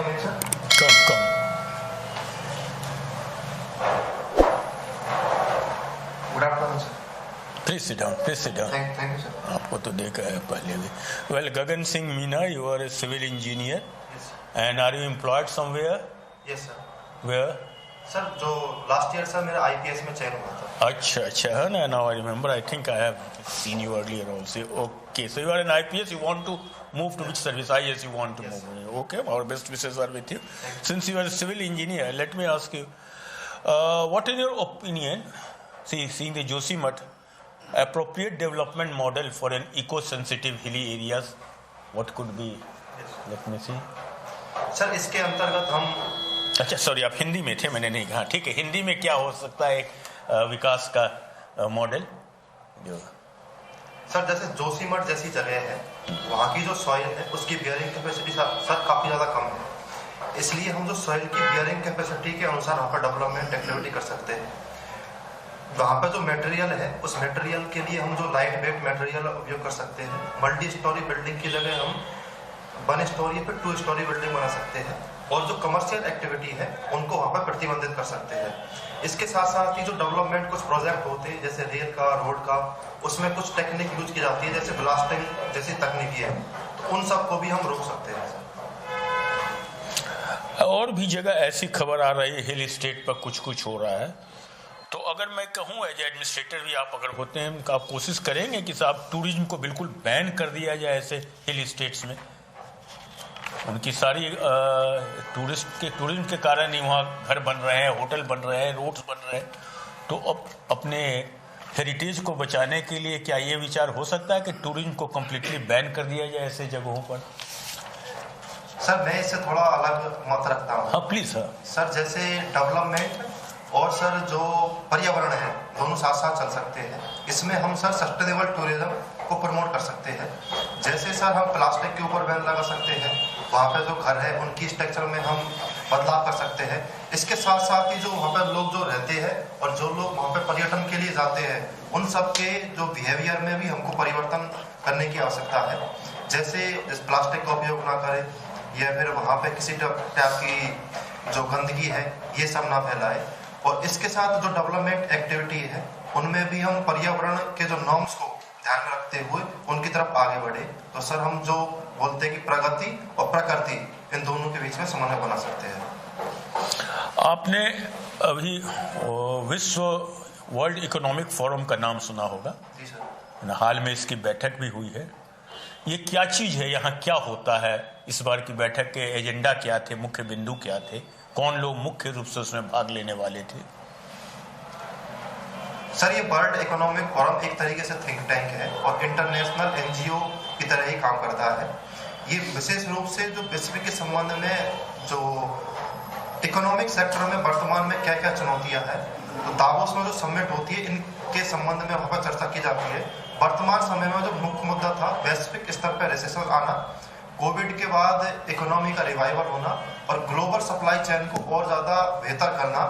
Come sir? Come good afternoon sir. Please sit down thank you sir. आपको तो देखा है पहले भी। Well, Gagan Singh Meena, you are a civil engineer and are you employed somewhere? Yes sir. Where? Sir जो last year sir मेरा IPS में चयन हुआ था। अच्छा है ना, now I remember, I think I have seen you earlier also. Okay, so you are an IPS, you want to move to which service? IAS you want to move. Okay, our best wishes are with you. Since you are a civil engineer, let me ask you, what is your opinion, seeing the Joshimath appropriate development model for an eco-sensitive hilly areas, what could be? Let me see. Sir इसके अंतर्गत हम, अच्छा sorry, आप हिंदी में थे, मैंने नहीं कहा। ठीक है, हिंदी में क्या हो सकता है एक विकास का मॉडल जो? सर जैसे जोशीमठ जैसी जगह है, वहाँ की जो सॉइल है उसकी बियरिंग कैपेसिटी सर काफ़ी ज़्यादा कम है। इसलिए हम जो सॉइल की बियरिंग कैपेसिटी के अनुसार वहाँ पर डेवलपमेंट एक्टिविटी कर सकते हैं। वहाँ पर जो मटेरियल है उस मटेरियल के लिए हम जो लाइट वेट मटेरियल उपयोग कर सकते हैं। मल्टी स्टोरी बिल्डिंग की जगह हम 1 स्टोरी या फिर 2 स्टोरी बिल्डिंग बना सकते हैं, और जो कमर्शियल एक्टिविटी है उनको वहाँ पर प्रतिबंधित कर सकते हैं। इसके साथ साथ ही जो डेवलपमेंट कुछ प्रोजेक्ट होते हैं जैसे रेल का, रोड का, उसमें कुछ टेक्निक यूज की जाती है जैसे ब्लास्टिंग जैसी तकनीकी है, तो उन सब को भी हम रोक सकते हैं। और भी जगह ऐसी खबर आ रही है हिल स्टेट पर कुछ हो रहा है, तो अगर मैं कहूँ एज एडमिनिस्ट्रेटर भी आप अगर होते हैं, आप कोशिश करेंगे कि साहब टूरिज्म को बिल्कुल बैन कर दिया जाए ऐसे हिल स्टेट्स में? उनकी सारी टूरिज्म के कारण ही वहाँ घर बन रहे हैं, होटल बन रहे हैं, रोड्स बन रहे हैं, तो अब अपने हेरिटेज को बचाने के लिए क्या ये विचार हो सकता है कि टूरिज्म को कम्प्लीटली बैन कर दिया जाए ऐसे जगहों पर? सर मैं इससे थोड़ा अलग मत रखता हूँ। हाँ प्लीज। सर जैसे डेवलपमेंट और सर जो पर्यावरण है दोनों साथ साथ चल सकते हैं। इसमें हम सर सस्टेनेबल टूरिज्म को प्रमोट कर सकते हैं। जैसे सर हम प्लास्टिक के ऊपर बैन लगा सकते हैं, वहाँ पे जो घर है उनकी स्ट्रक्चर में हम बदलाव कर सकते हैं। इसके साथ साथ ही जो वहाँ पर लोग जो रहते हैं और जो लोग वहाँ पे पर्यटन के लिए जाते हैं, उन सब के जो बिहेवियर में भी हमको परिवर्तन करने की आवश्यकता है। जैसे इस प्लास्टिक का उपयोग ना करें, या फिर वहाँ पे किसी टाइप की जो गंदगी है ये सब ना फैलाए, और इसके साथ जो डेवलपमेंट एक्टिविटी है उनमें भी हम पर्यावरण के जो नॉर्म्स को ध्यान में रखते हुए उनकी तरफ आगे बढ़े, तो सर हम जो बोलते हैं कि प्रगति और प्रकृति इन दोनों के बीच में समन्वय बना सकते हैं। आपने अभी विश्व वर्ल्ड इकोनॉमिक फोरम का नाम सुना होगा? जी सर। हाल में इसकी बैठक भी हुई है। ये क्या चीज है, यहाँ क्या होता है? इस बार की बैठक के एजेंडा क्या थे, मुख्य बिंदु क्या थे, कौन लोग मुख्य रूप से उसमें भाग लेने वाले थे? सर ये वर्ल्ड इकोनॉमिक फोरम एक तरीके से थिंक टैंक है और इंटरनेशनल एनजीओ की तरह ही काम करता है। ये विशेष रूप से जो विश्व के संबंध में जो इकोनॉमिक सेक्टर में वर्तमान में क्या क्या चुनौतियां हैं, तो दावोस में जो समिट होती है इनके संबंध में वहाँ पर चर्चा की जाती है। वर्तमान समय में जो मुख्य मुद्दा था वैश्विक स्तर पर रिसेशन आना, कोविड के बाद इकोनॉमी का रिवाइवल होना और ग्लोबल सप्लाई चेन को और ज़्यादा बेहतर करना,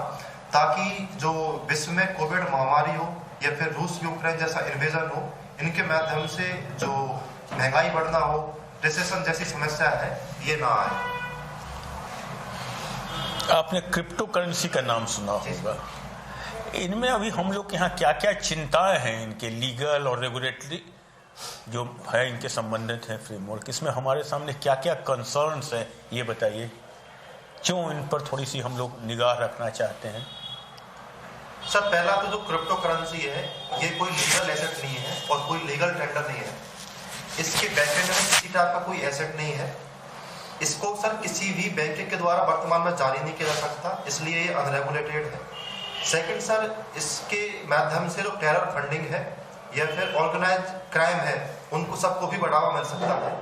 ताकि जो विश्व में कोविड महामारी हो या फिर रूस यूक्रेन जैसा इन्वेजन हो, इनके माध्यम से जो महंगाई बढ़ना हो, रिसेशन जैसी समस्या है, ये ना आए। आपने क्रिप्टो करेंसी का नाम सुना होगा। इनमें अभी हम लोग के यहाँ क्या क्या चिंताएं हैं, इनके लीगल और रेगुलेटरी जो है इनके संबंधित है फ्रेमवर्क, इसमें हमारे सामने क्या क्या कंसर्न्स है, ये बताइए। क्यों इन पर थोड़ी सी हम लोग निगाह रखना चाहते हैं? सर पहला तो जो क्रिप्टो करेंसी है ये कोई लीगल एसेट नहीं है और कोई लीगल टेंडर नहीं है। इसके बैकएंड में किसी टाइप का कोई एसेट नहीं है। इसको सर किसी भी बैंक के द्वारा वर्तमान में जारी नहीं किया जा सकता, इसलिए ये अनरेगुलेटेड है। सेकंड सर, इसके माध्यम से जो टेरर फंडिंग है या फिर ऑर्गेनाइज क्राइम है उनको सबको भी बढ़ावा मिल सकता है।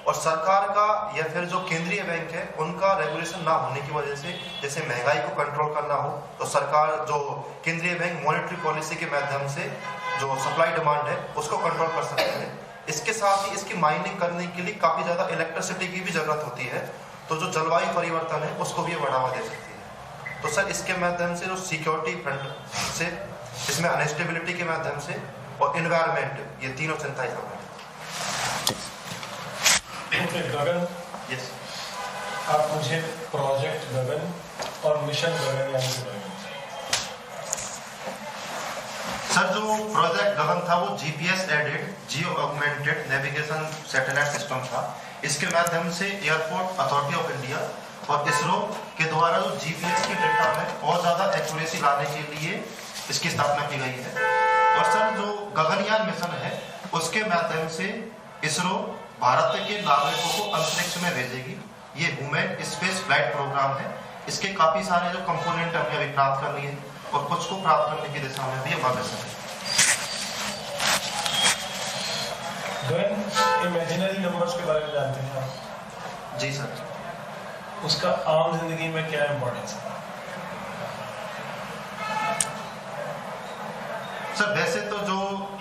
और सरकार का या फिर जो केंद्रीय बैंक है उनका रेगुलेशन ना होने की वजह से, जैसे महंगाई को कंट्रोल करना हो तो सरकार जो केंद्रीय बैंक मॉनेटरी पॉलिसी के माध्यम से जो सप्लाई डिमांड है उसको कंट्रोल कर सकते हैं। इसके साथ ही इसकी माइनिंग करने के लिए काफ़ी ज़्यादा इलेक्ट्रिसिटी की भी ज़रूरत होती है, तो जो जलवायु परिवर्तन है उसको भी बढ़ावा दे सकती है। तो सर इसके माध्यम से जो सिक्योरिटी फ्रंट से, इसमें अनस्टेबिलिटी के माध्यम से और इन्वायरमेंट, ये तीनों चिंताएं हैं। गगन, यस आप मुझे प्रोजेक्ट गगन और मिशन गगन यानी कि सर जो प्रोजेक्ट गगन था वो GPS aided geo augmented navigation satellite system था। इसके माध्यम से एयरपोर्ट अथॉरिटी ऑफ इंडिया और इसरो के द्वारा जो जीपीएस के डेटा में और ज्यादा एक्यूरेसी लाने के लिए इसकी स्थापना की गई है। और सर जो गगनयान मिशन है उसके माध्यम से इसरो भारत के नागरिकों को अंतरिक्ष में भेजेगी। ये ह्यूमन स्पेस फ्लाइट प्रोग्राम है। इसके काफी सारे जो कंपोनेंट हमने अभी प्राप्त कर लिए और कुछ को प्राप्त करने की दिशा में भी हम अग्रसर हैं। इमेजिनरी नंबर्स के बारे में जानते हैं आप? जी सर। उसका आम जिंदगी में क्या इम्पोर्टेंस है? सर वैसे तो जो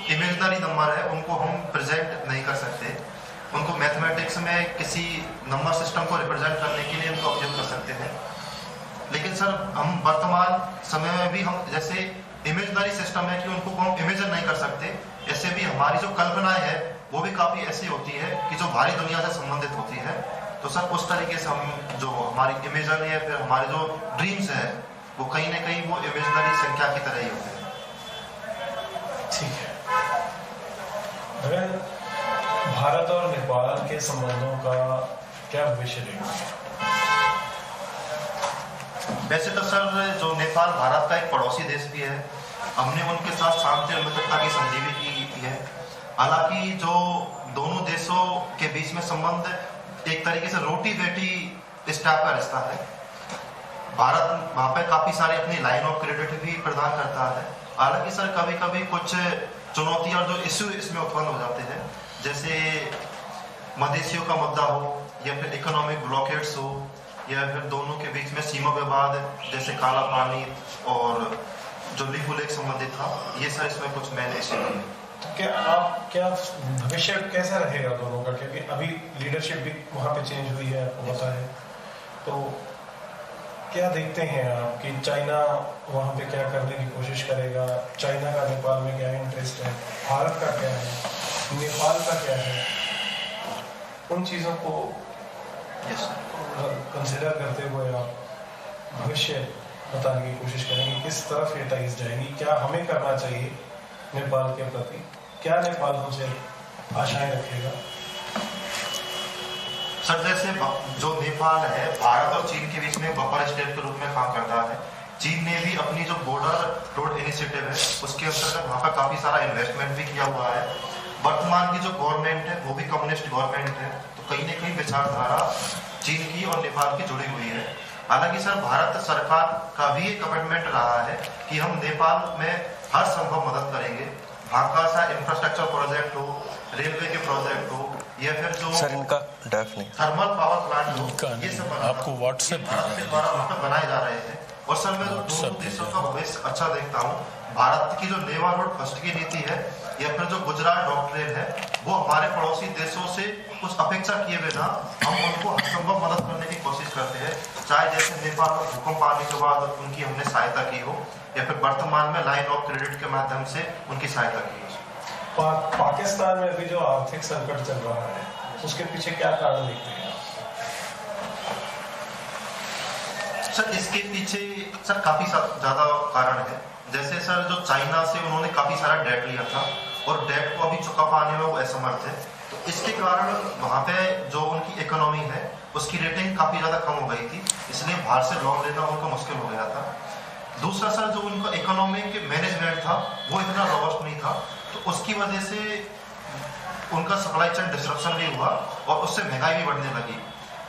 इमेजिनरी नंबर है उनको हम प्रेजेंट नहीं कर सकते। उनको मैथमेटिक्स में किसी नंबर सिस्टम को रिप्रेजेंट करने के लिए उनका उपयोग कर सकते हैं। लेकिन सर हम वर्तमान समय में भी हम जैसे इमेजिनरी सिस्टम है कि उनको हम इमेजिन नहीं कर सकते, ऐसे भी हमारी जो कल्पनाएं है वो भी काफी ऐसी होती है कि जो बाहरी दुनिया से संबंधित होती है। तो सर उस तरीके से हम जो हमारी इमेजिन है फिर हमारे जो ड्रीम्स है वो कहीं ना कहीं वो इमेजिनरी संख्या की तरह ही होते हैं। ठीक है। अगर भारत और नेपाल के संबंधों का क्या भविष्य देखते वैसे तो सर जो नेपाल भारत का एक पड़ोसी देश भी है। हमने उनके साथ शांति और मित्रता की संधि भी की है। हालांकि जो दोनों देशों के बीच में संबंध एक तरीके से रोटी बेटी इस टाइप का रिश्ता है। भारत वहां पे काफी सारे अपनी लाइन ऑफ क्रेडिट भी प्रदान करता है। हालांकि सर कभी कभी कुछ चुनौती और जो इश्यू इसमें उत्पन्न हो जाते हैं, जैसे मदेशियों का मुद्दा हो या फिर इकोनॉमिक ब्लॉकेट्स हो या फिर दोनों के बीच में सीमा विवाद जैसे काला पानी और जो लिपू लेक संबंधित था, ये सर इसमें कुछ मेन इश्यू है। तो क्या भविष्य कैसा रहेगा दोनों का? क्योंकि अभी लीडरशिप भी वहाँ पे चेंज हुई है, आपको पता है। तो क्या देखते हैं आप कि चाइना वहाँ पे क्या करने की कोशिश करेगा? चाइना का नेपाल में क्या इंटरेस्ट है? भारत का क्या है? नेपाल का क्या है? उन चीज़ों को कंसिडर करते हुए आप भविष्य बताने की कोशिश करेंगे, किस तरफ ये टाइज जाएंगी? क्या हमें करना चाहिए नेपाल के प्रति? क्या नेपाल हमसे आशाएं रखेगा? सर जैसे जो नेपाल है भारत और चीन के बीच में बफर स्टेट के रूप में काम करता है। चीन ने भी अपनी जो बॉर्डर रोड इनिशिएटिव है उसके अंतर्गत वहाँ पर काफी सारा इन्वेस्टमेंट भी किया हुआ है। वर्तमान की जो गवर्नमेंट है वो भी कम्युनिस्ट गवर्नमेंट है, तो कहीं ना कहीं विचारधारा चीन की और नेपाल की जुड़ी हुई है। हालांकि सर भारत सरकार का भी एक कमिटमेंट रहा है कि हम नेपाल में हर संभव मदद करेंगे। वहाँ का सा इंफ्रास्ट्रक्चर प्रोजेक्ट हो, रेलवे के प्रोजेक्ट हो या फिर जो सर इनका डेफ नहीं थर्मल पावर प्लांट हो, ये सब आपको व्हाट्सएप भारत के द्वारा वहाँ पे बनाए जा रहे थे। और सर मैं जो दोनों देशों का भविष्य अच्छा देखता हूँ। भारत की जो नेबरहुड फर्स्ट की नीति है या फिर जो गुजरात डॉक्ट्रिन है वो हमारे पड़ोसी देशों से कुछ अपेक्षा किए बिना हम उनको हर संभव मदद करने की कोशिश करते हैं। चाहे जैसे नेपाल में भूकंप आने के बाद उनकी हमने सहायता की हो या फिर वर्तमान में लाइन ऑफ क्रेडिट के माध्यम से उनकी सहायता की हो। पाकिस्तान में अभी जो आर्थिक संकट चल रहा है उसके पीछे क्या कारण देखते हैं? सर इसके पीछे सर काफी ज्यादा कारण है। जैसे सर जो चाइना से उन्होंने काफी सारा डेट लिया था और डेट को अभी चुका पाने में वो असमर्थ है, तो इसके कारण वहाँ पे जो उनकी इकोनॉमी है उसकी रेटिंग काफी ज्यादा कम हो गई थी, इसलिए बाहर से लोन लेना उनको मुश्किल हो गया था। दूसरा सर जो उनका इकोनॉमिक मैनेजमेंट था वो इतना रोबस्ट नहीं था, तो उसकी वजह से उनका सप्लाई चेन डिस्ट्रप्शन भी हुआ और उससे महंगाई भी बढ़ने लगी।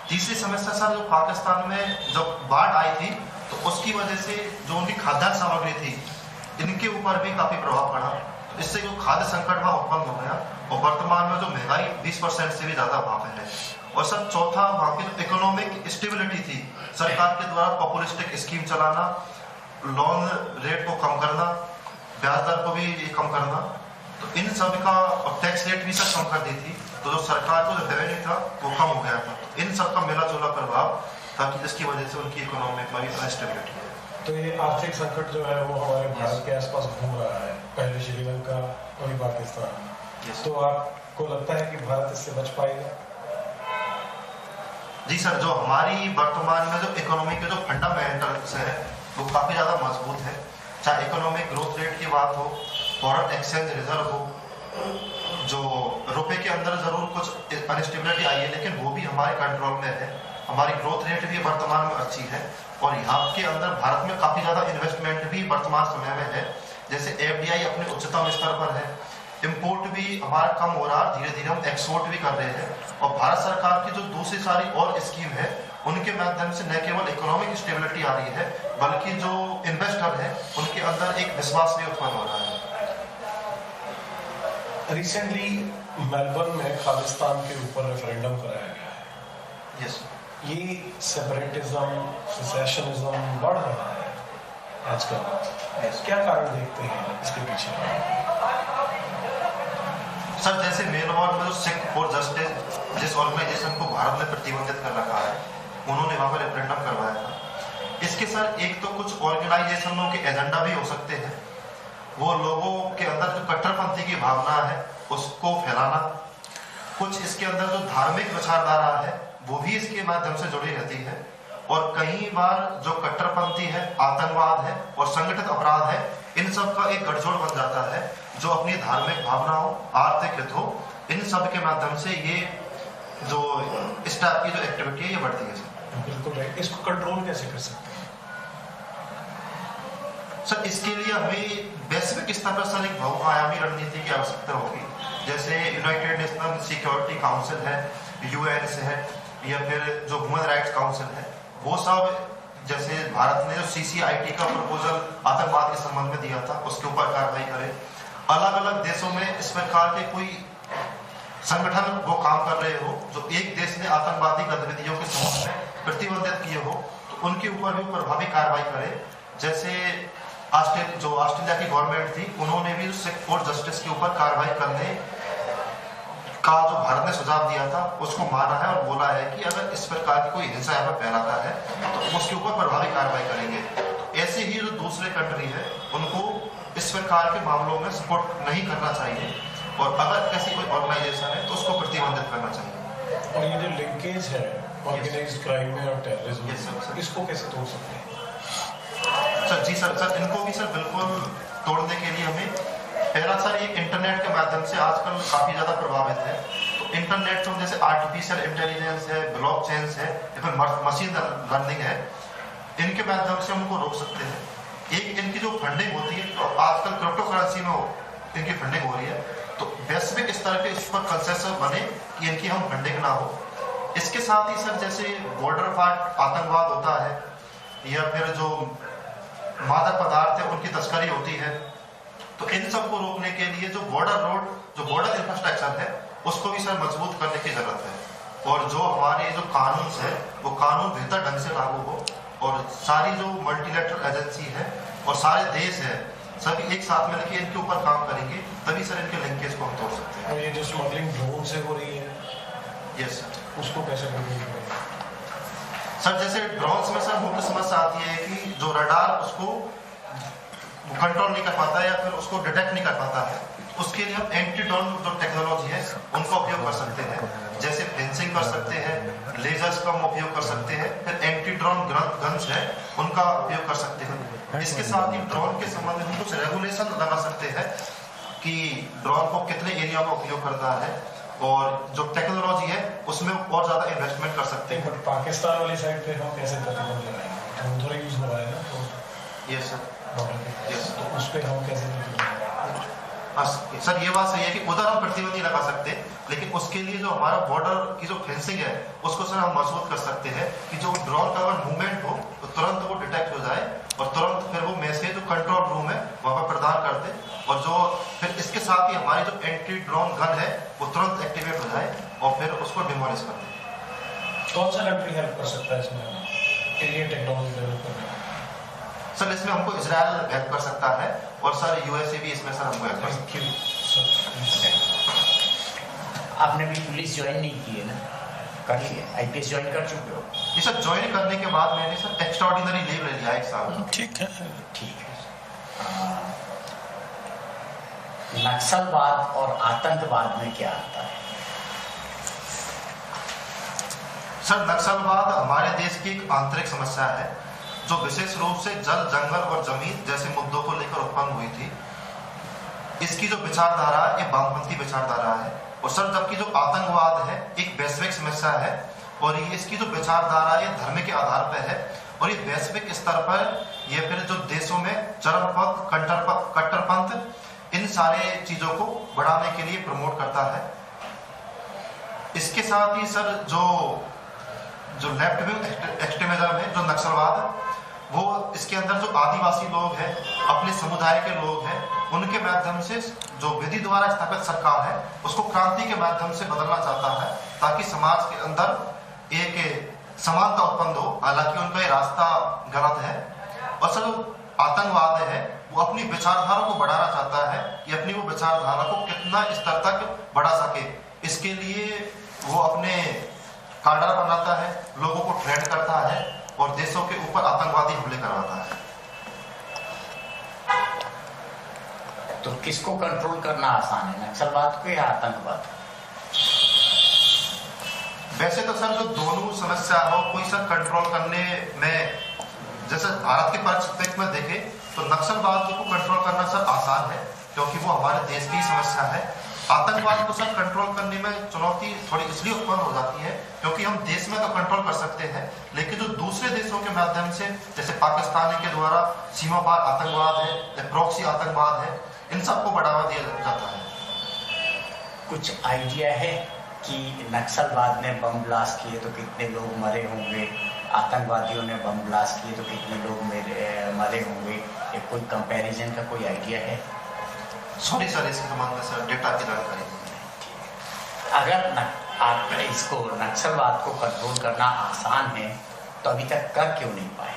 तीसरी समस्या सर जो पाकिस्तान में जब बाढ़ आई थी तो उसकी वजह से जो उनकी खाद्यान्न सामग्री थी इनके ऊपर भी काफी प्रभाव पड़ा, तो इससे जो खाद्य संकट वहाँ उत्पन्न हो गया और वर्तमान में जो महंगाई 20% से भी ज्यादा वहाँ पे है। और सर चौथा वहाँ की जो इकोनॉमिक स्टेबिलिटी थी, सरकार के द्वारा पॉपुलिस्टिक स्कीम चलाना, लोन रेट को कम करना, ब्याज दर को भी कम करना, तो इन सब का और टैक्स रेट भी सर कम कर दी थी, तो जो सरकार को जो रेवेन्यू था वो कम हो गया था। तो इन सब का मिला जुला प्रभाव था कि जिसकी वजह से उनकी इकोनॉमिक में भी अनस्टेबिलिटी है। तो ये आर्थिक संकट जो है वो हमारे भारत के आसपास घूम रहा है, पहले श्रीलंका और पाकिस्तान। तो आपको लगता है कि भारत इससे बच पाएगा? जी सर, जो हमारी वर्तमान में जो इकोनॉमी के जो फंडामेंटल्स है वो काफ़ी ज़्यादा मजबूत है। चाहे इकोनॉमिक ग्रोथ रेट की बात हो, फॉरेन एक्सचेंज रिजर्व हो, जो रुपए के अंदर ज़रूर कुछ अनस्टेबिलिटी आई है लेकिन वो भी हमारे कंट्रोल में है। हमारी ग्रोथ रेट भी वर्तमान में अच्छी है और यहाँ के अंदर भारत में काफ़ी ज़्यादा इन्वेस्टमेंट भी वर्तमान समय में है। जैसे FDI अपने उच्चतम स्तर पर है, इम्पोर्ट भी हमारा कम हो रहा है, धीरे धीरे हम एक्सपोर्ट भी कर रहे हैं और भारत सरकार की जो दूसरी सारी और स्कीम है उनके माध्यम से न केवल इकोनॉमिक स्टेबिलिटी आ रही है बल्कि जो इन्वेस्टर है उनके अंदर एक विश्वास भी उत्पन्न हो रहा है। रिसेंटली मेलबर्न में खालिस्तान के ऊपर रेफरेंडम कराया गया है। यस, ये सेपरेटिज्म, सेसेशनिज्म बढ़ रहा है आजकल, क्या कारण देखते हैं इसके पीछे? सर, जैसे मेलबर्न में जो सिख फॉर जस्टिस जिस ऑर्गेनाइजेशन को भारत ने प्रतिबंधित कर रखा है उन्होंने वहां पर रेफरेंडम करवाया था। इसके सर एक तो कुछ ऑर्गेनाइजेशनों के एजेंडा भी हो सकते हैं, वो लोगों के अंदर जो कट्टरपंथी की भावना है उसको फैलाना, कुछ इसके अंदर जो धार्मिक विचारधारा है वो भी इसके माध्यम से जुड़ी रहती है और कई बार जो कट्टरपंथी है, आतंकवाद है और संगठित अपराध है, इन सब का एक गठजोड़ बन जाता है जो अपनी धार्मिक भावना हो, आर्थिक हित हो, इन सब के माध्यम से ये जो इस टाइप की जो एक्टिविटी है ये बढ़ती है। बिल्कुल राइट। इसको कंट्रोल कैसे कर सकते हैं? सर, इसके लिए हमें वैश्विक स्तर पर सर एक बहुआयामी रणनीति की आवश्यकता होगी। जैसे यूनाइटेड नेशनल सिक्योरिटी काउंसिल है, UN से है, या फिर जो ह्यूमन राइट्स काउंसिल है, वो सब जैसे भारत ने जो CCIT का प्रपोजल आतंकवाद के संबंध में दिया था उसके ऊपर कार्रवाई करे। अलग अलग देशों में इस प्रकार के कोई संगठन वो काम कर रहे हो जो एक देश ने आतंकवादी गतिविधियों के संबंध में प्रतिबंधित किए हो तो उनके ऊपर भी प्रभावी कार्रवाई करे। जैसे जो ऑस्ट्रेलिया की गवर्नमेंट थी उन्होंने भी सिख फॉर जस्टिस के ऊपर कार्रवाई करने का जो भारत ने सुझाव दिया था उसको माना है और बोला है कि अगर इस प्रकार की कोई हिंसा यहाँ पर फैलाता है तो उसके ऊपर प्रभावी कार्रवाई करेंगे। तो ऐसे ही जो दूसरे कंट्री है उनको इस प्रकार के मामलों में सपोर्ट नहीं करना चाहिए और अगर ऐसी कोई ऑर्गेनाइजेशन है तो उसको प्रतिबंधित करना चाहिए। और ये जो लिंकेज है ऑर्गेनाइज्ड क्राइम में और टेररिज्म, इसको कैसे तोड़ सकते हैं? सर जी सर, इनको भी सर बिल्कुल तोड़ने के लिए हमें पहला सर ये इंटरनेट के माध्यम से आजकल काफी ज्यादा प्रभावित है। तो इंटरनेट में जैसे आर्टिफिशियल इंटेलिजेंस है, ब्लॉकचेन है या फिर मशीन लर्निंग है, इनके माध्यम से उनको रोक सकते हैं। एक इनकी जो फंडिंग होती है तो आजकल क्रिप्टो करेंसी में इनकी फंडिंग हो रही है, तो वैश्विक स्तर पे इस पर कंसेंसस बने कि इनकी हम फंडिंग ना हो। इसके साथ ही सर जैसे बॉर्डर फाट आतंकवाद होता है या फिर जो मादक पदार्थ है उनकी तस्करी होती है, तो इन सबको रोकने के लिए जो बॉर्डर इंफ्रास्ट्रक्चर है उसको भी सर मजबूत करने की जरूरत है और जो हमारे जो कानून है वो कानून बेहतर ढंग से लागू हो और सारी जो मल्टीलैटरल एजेंसी है और सारे देश है सभी एक साथ मिलकर इनके ऊपर काम करेंगे तभी सर इनके लिंकेज को हम तोड़ सकते हैं। और ये जो स्मगलिंग ड्रोन से हो रही है, यस सर, उसको कैसे कंट्रोल करेंगे? सर जैसे ड्रोन्स में सर मुख्य समस्या आती है कि जो रडार उसको कंट्रोल नहीं कर पाता है या फिर उसको डिटेक्ट नहीं कर पाता है, उसके लिए हम एंटी ड्रोन जो टेक्नोलॉजी है उनका उपयोग कर सकते हैं। जैसे फेंसिंग कर सकते हैं, लेजर्स का हम उपयोग कर सकते हैं, फिर एंटी ड्रोन गन्स है उनका उपयोग कर सकते हैं। इसके साथ ही ड्रोन के संबंध में कुछ रेगुलेशन लगा सकते हैं कि ड्रोन को कितने एरिया में उपयोग करना है और जो टेक्नोलॉजी है उसमें और ज्यादा इन्वेस्टमेंट कर सकते हैं। बट पाकिस्तान वाली साइड पे हम कैसे प्रतिबंध लगाएंगे? हम थोड़ा यूज हो रहा है ना, तो यस सर, तो उस पर हम कैसे प्रतिबंध लगाएंगे? सर ये बात सही है कि उधर हम प्रतिबंध नहीं लगा सकते, लेकिन उसके लिए जो हमारा बॉर्डर की जो फेंसिंग है उसको सर हम मजबूत कर सकते हैं कि जो ड्रोन का अगर मूवमेंट हो तो तुरंत वो डिटेक्ट हो जाए और तुरंत फिर वो मैसेज जो कंट्रोल रूम है वहां पर प्रदान कर दे और जो फिर इसके साथ ही हमारी जो एंटी ड्रोन गन है वो तुरंत एक्टिवेट हो जाए और फिर उसको डिमोलिश कर दे। कौन सा कंट्री हेल्प कर सकता है इसमें एरिया टेक्नोलॉजी डेवलप करने में? सर इसमें हमको इजराइल हेल्प कर सकता है और सर USA भी इसमें सर हमको हेल्प कर सकता है। आपने भी पुलिस ज्वाइन नहीं की है ना? कर लिया, IPS ज्वाइन कर चुके हो? ये सब ज्वाइन करने के बाद मैंने सर एक्स्ट्राऑर्डिनरी लीव ले लिया 1 साल। ठीक है, ठीक है। नक्सलवाद और आतंकवाद में क्या आता है? सर, नक्सलवाद हमारे देश की एक आंतरिक समस्या है जो विशेष रूप से जल, जंगल और जमीन जैसे मुद्दों को लेकर उत्पन्न हुई थी। इसकी जो विचारधारा है ये वामपंथी विचारधारा है। और सर, जबकि जो आतंकवाद है एक वैश्विक समस्या है और ये इसकी जो विचारधारा ये धर्म के आधार पर है और ये वैश्विक स्तर पर ये फिर जो देशों में चरमपंथ, कट्टरपंथ इन सारे चीजों को बढ़ाने के लिए प्रमोट करता है। इसके साथ ही सर जो लेफ्ट विंग एक्सट्रीमिज्म है, जो नक्सलवाद, वो इसके अंदर जो आदिवासी लोग हैं, अपने समुदाय के लोग हैं, उनके माध्यम से जो विधि द्वारा स्थापित सरकार है उसको क्रांति के माध्यम से बदलना चाहता है ताकि समाज के अंदर एक समानता उत्पन्न हो। हालांकि उनका ये रास्ता गलत है। और सर, आतंकवाद है वो अपनी विचारधारा को बढ़ाना चाहता है कि अपनी वो विचारधारा को कितना स्तर तक बढ़ा सके, इसके लिए वो अपने काडर बनाता है, लोगों को ट्रेंड करता है और देशों के ऊपर आतंकवादी हमले करवाता है। तो किसको कंट्रोल करना आसान है, नक्सलवाद को या आतंकवाद? वैसे तो सर जो दोनों समस्या हो, कोई सर कंट्रोल करने में, जैसे भारत के परिप्रेक्ष्य में देखे तो नक्सलवाद को कंट्रोल करना सर आसान है क्योंकि वो हमारे देश की समस्या है। आतंकवाद को सर कंट्रोल करने में चुनौती थोड़ी इसलिए उत्पन्न हो जाती है क्योंकि हम देश में तो कंट्रोल कर सकते हैं, लेकिन जो दूसरे देशों के माध्यम से, जैसे पाकिस्तान के द्वारा सीमा पार आतंकवाद है या प्रॉक्सी आतंकवाद है, इन सबको बढ़ावा दिया जाता है। कुछ आइडिया है कि नक्सलवाद ने बम ब्लास्ट किए तो कितने लोग मरे होंगे, आतंकवादियों ने बम ब्लास्ट किए तो कितने लोग मरे होंगे? ये कोई कंपैरिजन का कोई आइडिया है? सॉरी सर, इसके संबंध में सर डेटा की जानकारी नहीं है। अगर आप इसको नक्सलवाद को कंट्रोल करना आसान है तो अभी तक कर क्यों नहीं पाए?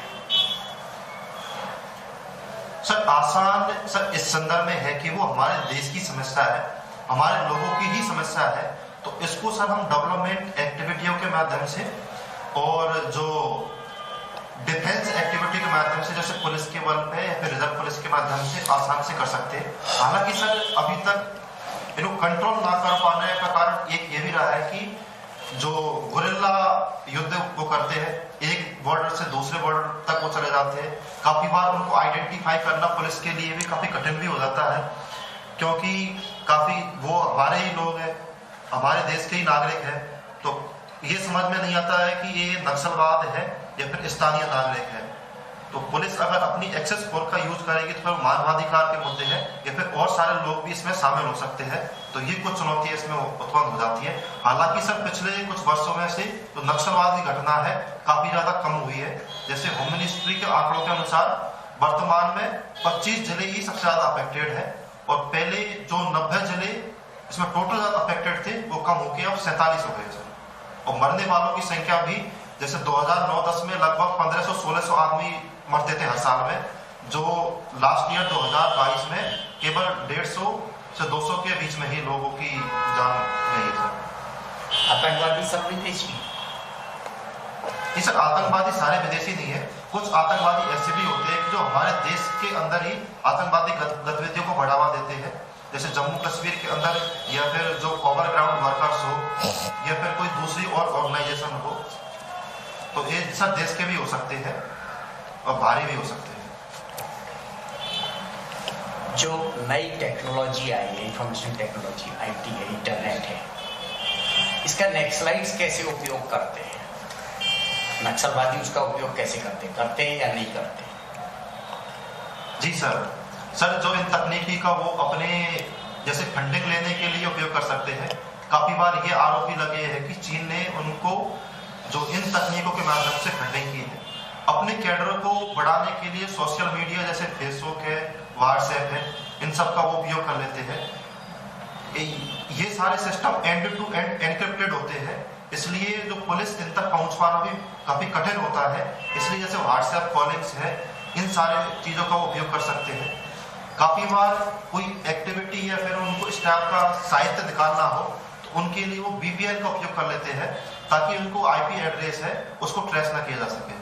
सर, आसान सर इस संदर्भ में है कि वो हमारे देश की समस्या है, हमारे लोगों की ही समस्या है, तो इसको सर हम डेवलपमेंट एक्टिविटियों के माध्यम से और जो डिफेंस एक्टिविटी के माध्यम से, जैसे पुलिस के बल पे या फिर रिजर्व पुलिस के माध्यम से आसान से कर सकते हैं। हालांकि सर अभी तक इनको कंट्रोल ना कर पाने का कारण एक ये भी रहा है कि जो गुरिल्ला युद्ध वो करते हैं, एक बॉर्डर से दूसरे बॉर्डर तक वो चले जाते हैं, काफी बार उनको आइडेंटिफाई करना पुलिस के लिए भी काफी कठिन भी हो जाता है क्योंकि काफी वो हमारे ही लोग हैं, हमारे देश के ही नागरिक हैं, तो ये समझ में नहीं आता है कि ये नक्सलवाद है या फिर स्थानीय नागरिक है। तो पुलिस अगर अपनी एक्सेस फोर्स का यूज करेगी तो फिर मानवाधिकार के मुद्दे हैं या फिर और सारे लोग भी इसमें शामिल हो सकते हैं, तो ये कुछ चुनौतियां इसमें उत्पन्न हो जाती है। हालांकि सर पिछले कुछ वर्षों में से जो नक्सलवाद की घटना है काफी ज्यादा कम हुई है। जैसे होम मिनिस्ट्री के आंकड़ों के अनुसार वर्तमान में 25 जिले ही सबसे ज्यादा अफेक्टेड है और पहले जो 90 जिले इसमें टोटल अफेक्टेड थे वो कम होकर अब 47 हो गए सर। और मरने वालों की संख्या भी जैसे 2009-10 में लगभग 1500-1600 आदमी मरते थे हर साल में, जो लास्ट ईयर 2022 में केवल 150 से 200 के बीच में ही लोगों की जान गई है सर। आतंकवादी सब विदेशी? जी सर, आतंकवादी सारे विदेशी नहीं है, कुछ आतंकवादी ऐसे भी होते हैं जो हमारे देश के अंदर ही आतंकवादी गतिविधियों को बढ़ावा देते हैं, जैसे जम्मू कश्मीर के अंदर या फिर जो कवर ग्राउंड वर्कर्स हो या फिर कोई दूसरी और ऑर्गेनाइजेशन हो, तो ये सर देश के भी हो सकते हैं और बाहरी भी हो सकते हैं। जो नई टेक्नोलॉजी आई है, इंफॉर्मेशन टेक्नोलॉजी, IT है, इंटरनेट है, इसका नक्सलाइट्स कैसे उपयोग करते हैं? नक्सलवादी उसका उपयोग कैसे करते हैं या नहीं करते? जी सर जो इन तकनीकी का वो अपने जैसे फंडिंग लेने के लिए उपयोग कर सकते हैं। काफी बार ये आरोप भी लगे हैं कि चीन ने उनको जो इन तकनीकों के माध्यम से फंडिंग की है, अपने कैडर को बढ़ाने के लिए सोशल मीडिया जैसे फेसबुक है, व्हाट्सएप है, इन सब का वो उपयोग कर लेते हैं। ये सारे system end to end encrypted होते हैं, इसलिए जो पुलिस इन तक पहुंच पाना भी काफी कठिन होता है। इसलिए जैसे व्हाट्सएप कॉलिंग्स है, इन सारे चीजों का उपयोग कर सकते हैं। काफी बार कोई एक्टिविटी या फिर उनको इस टाइप का साहित्य निकालना हो तो उनके लिए वो VPN का उपयोग कर लेते हैं ताकि उनको IP एड्रेस है उसको ट्रेस ना किया जा सके।